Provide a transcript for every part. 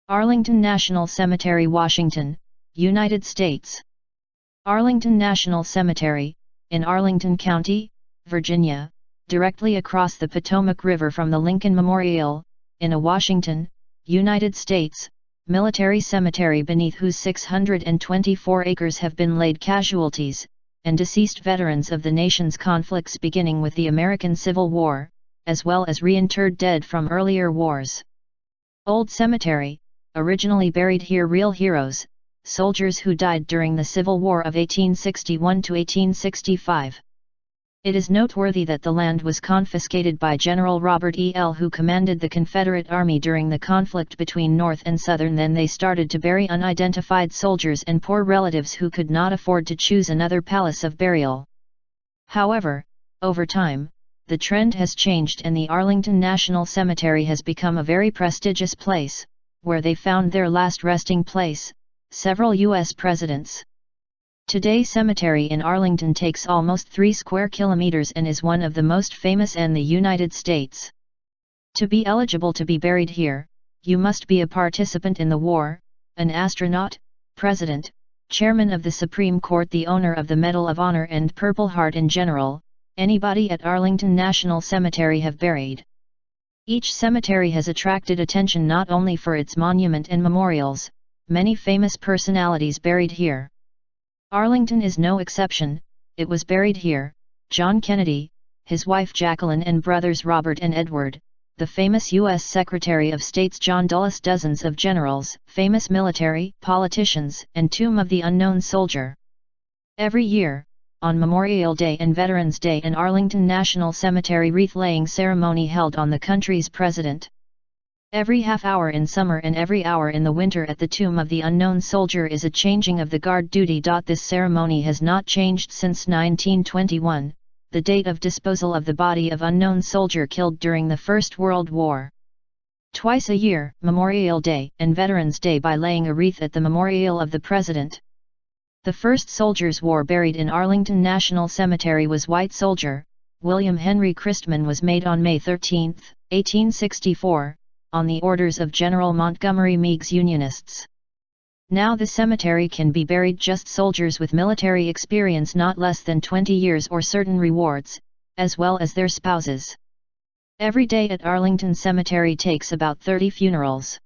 Arlington National Cemetery, Washington, United States. Arlington National Cemetery, in Arlington County, Virginia, directly across the Potomac River from the Lincoln Memorial, in a Washington, United States, military cemetery beneath whose 624 acres have been laid casualties and deceased veterans of the nation's conflicts beginning with the American Civil War, as well as reinterred dead from earlier wars. Old Cemetery, originally buried here real heroes, soldiers who died during the Civil War of 1861 to 1865. It is noteworthy that the land was confiscated by General Robert E. L., who commanded the Confederate Army during the conflict between North and Southern. Then they started to bury unidentified soldiers and poor relatives who could not afford to choose another palace of burial. However, over time, the trend has changed and the Arlington National Cemetery has become a very prestigious place, where they found their last resting place, several U.S. presidents. Today, cemetery in Arlington takes almost 3 square kilometers and is one of the most famous in the United States. To be eligible to be buried here, you must be a participant in the war, an astronaut, president, chairman of the Supreme Court, the owner of the Medal of Honor and Purple Heart in general. Anybody at Arlington National Cemetery have buried. Each cemetery has attracted attention not only for its monument and memorials, many famous personalities buried here. Arlington is no exception. It was buried here, John Kennedy, his wife Jacqueline and brothers Robert and Edward, the famous U.S. Secretary of State's John Dulles, dozens of generals, famous military, politicians, and tomb of the unknown soldier. Every year, on Memorial Day and Veterans Day, an Arlington National Cemetery wreath-laying ceremony held on the country's president. Every half hour in summer and every hour in the winter at the tomb of the unknown soldier is a changing of the guard duty. This ceremony has not changed since 1921, the date of disposal of the body of unknown soldier killed during the First World War. Twice a year, Memorial Day and Veterans Day, by laying a wreath at the memorial of the president. The first soldiers war buried in Arlington National Cemetery was white soldier, William Henry Christman, was made on May 13, 1864, on the orders of General Montgomery Meigs Unionists. Now the cemetery can be buried just soldiers with military experience not less than 20 years or certain rewards, as well as their spouses. Every day at Arlington Cemetery takes about 30 funerals.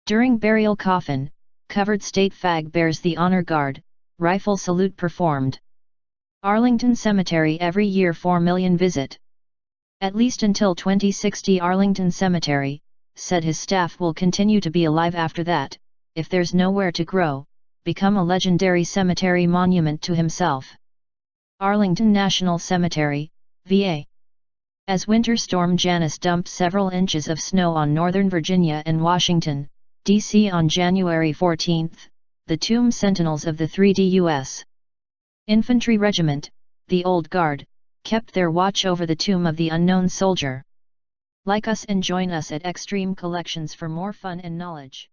During burial, coffin, covered state flag bears the honor guard, rifle salute performed. Arlington Cemetery every year 4 million visit. At least until 2060 Arlington Cemetery, said his staff, will continue to be alive after that, if there's nowhere to grow, become a legendary cemetery monument to himself. Arlington National Cemetery, VA. As Winter Storm Janice dumped several inches of snow on northern Virginia and Washington, D.C. on January 14, the tomb sentinels of the 3D U.S. Infantry Regiment, the Old Guard, kept their watch over the tomb of the unknown soldier. Like us and join us at Extreme Collections for more fun and knowledge.